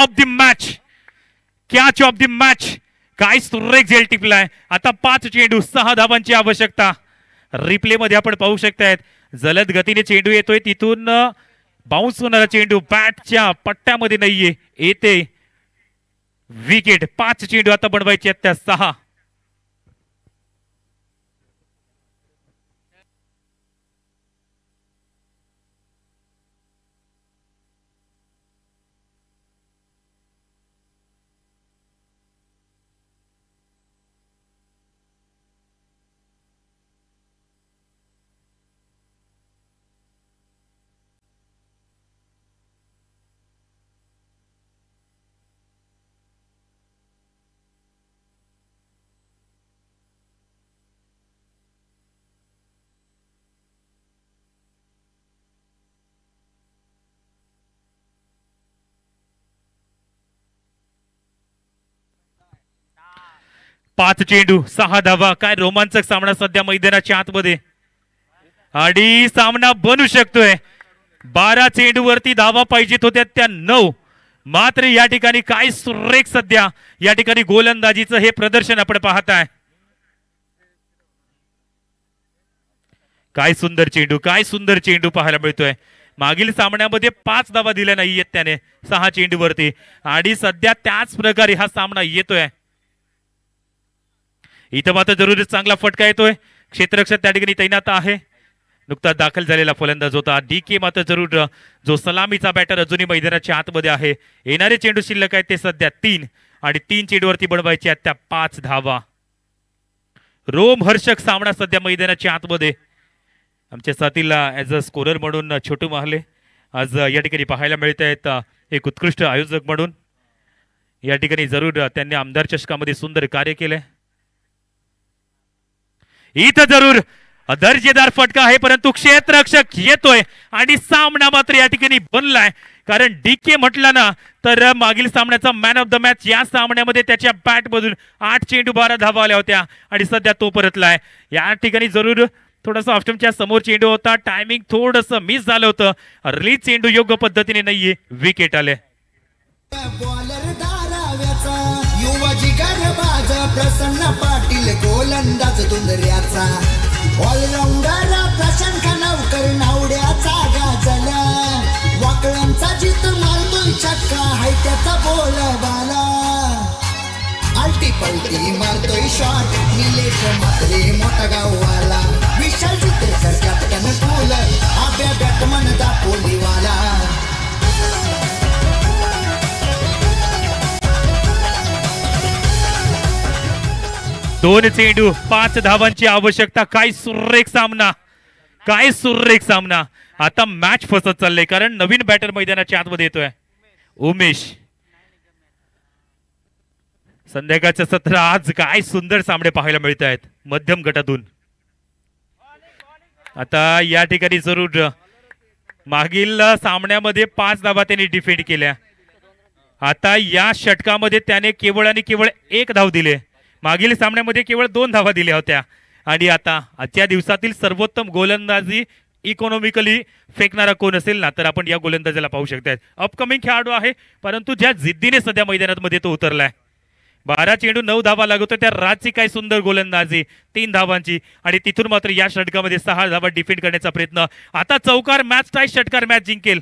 Of the match, catch of the match. काय सुरेख झेल टिपलाय. आता 5 चेंडू 6 धावांची आवश्यकता. रिप्ले मध्ये आपण पाहू शकतायत जलद गतीने चेंडू येतोय, तिथून बाउन्स होणारा चेंडू बॅटच्या पट्ट्यामध्ये नाहीये, येते विकेट. 5 चेंडू आता बनवायचे आहेत त्या 6. पाच चेंडू 6 धावा. काय रोमांचक सामना सध्या मैदानाच्या आतमध्ये आणि सामना बनू शकतोय. 12 चेंडूवरती धावा पाहिजेत होत्या त्या 9. मात्र या ठिकाणी काय सुरेख सध्या या ठिकाणी गोलंदाजीचं हे प्रदर्शन आपण पाहताय. काय सुंदर चेंडू, काय सुंदर चेंडू पाहायला मिळतोय. मागील सामन्यामध्ये 5 धावा दिल्या नाहीयेत त्याने 6 चेंडूवरती आणि सध्या त्याच प्रकारे हा सामना येतोय. इथं मात्र जरूरच चांगला फटका येतोय. क्षेत्ररक्षक त्या ठिकाणी तैनात आहे. नुकताच दाखल झालेला फलंदाज होता DK. मात्र जरूर जो सलामीचा बॅटर अजूनही मैदानाच्या आतमध्ये आहे. येणारे चेंडू शिल्लक आहेत ते सध्या 3 आणि 3 चेंडूवरती बनवायचे आहेत त्या 5 धावा. रोमहर्षक सामना सध्या मैदानाच्या आतमध्ये. आमच्या साथीला ॲज अ स्कोरर म्हणून छोटू महाले आज या ठिकाणी पाहायला मिळत आहेत. एक उत्कृष्ट आयोजक म्हणून या ठिकाणी जरूर त्यांनी आमदार चषकामध्ये सुंदर कार्य केलंय. इथं जरूर दर्जेदार फटका आहे, परंतु क्षेत्ररक्षक येतोय आणि सामना मात्र या ठिकाणी बनलाय. कारण DK म्हटला ना तर मागील सामन्याचा मॅन ऑफ द मॅच या सामन्यामध्ये त्याच्या बॅट मधून 8 चेंडू 12 धावा आल्या होत्या आणि सध्या तो परतलाय. या ठिकाणी जरूर थोडासा ऑप्शनच्या समोर चेंडू होता, टायमिंग थोडंसं मिस झालं होतं. रिलीज चेंडू योग्य पद्धतीने नाहीये, विकेट आले. प्रसन्न पाटील गोलंदाज दुंदऱ्याचा, ऑलराऊंडर प्रशांत खानावकर नावड्याचा गाजला, वाकळांचा जित मारतोय छक्का हाय त्याचा बोलबाला, आलटी पलटी मारतोय शॉट निलेश म्हात्रे मोठा गाववाला, विशाल चित्रेकर कॅप्टन फुल आब्या बॅटमन दापोलीवाला. 2 चेंडू 5 धावांची आवश्यकता. काय सुरेख सामना, काय सुरेख सामना. आता मॅच फसत चाललंय कारण नवीन बॅटर मैदानाच्या आतमध्ये येतोय उमेश. संध्याकाळचं सत्र आज काय सुंदर सामने पाहायला मिळत आहेत मध्यम गटातून. आता या ठिकाणी जरूर मागील सामन्यामध्ये 5 धावा त्यांनी डिफेंड केल्या. आता या षटकामध्ये त्याने केवळ आणि केवळ 1 धाव दिले. मागील सामन्यामध्ये केवळ 2 धावा दिल्या होत्या. आणि आता आजच्या दिवसातील सर्वोत्तम गोलंदाजी इकॉनॉमिकली फेकणारा कोण असेल ना तर आपण या गोलंदाजाला पाहू शकताय. अपकमिंग खेळाडू आहे, परंतु ज्या जिद्दीने सध्या मैदानामध्ये तो उतरलाय. 12 चेंडू 9 धावा लागतो. त्या राजची काय सुंदर गोलंदाजी 3 धावांची आणि तिथून मात्र या षटकामध्ये 6 धावा डिफेंड करण्याचा प्रयत्न. आता चौकार मॅच टाय, षटकार मॅच जिंकेल.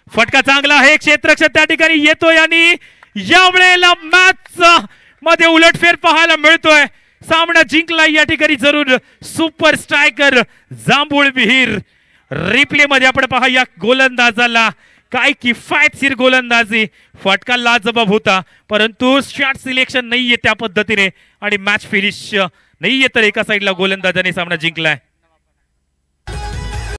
फटका चांगला आहे, क्षेत्ररक्षक त्या ठिकाणी येतोय आणि यावेळेला मॅच मध्ये उलटफेर पाहायला मिळतोय. सामना जिंकला या ठिकाणी जरूर सुपर स्ट्रायकर जांभूळ विहीर. रिप्ले मध्ये आपण पहा या गोलंदाजाला, काय किफायतशीर गोलंदाजी. फटका लाजबाब होता, परंतु शॉट सिलेक्शन नाहीये त्या पद्धतीने आणि मॅच फिनिश नाहीये, तर एका साईडला गोलंदाजाने सामना जिंकलाय.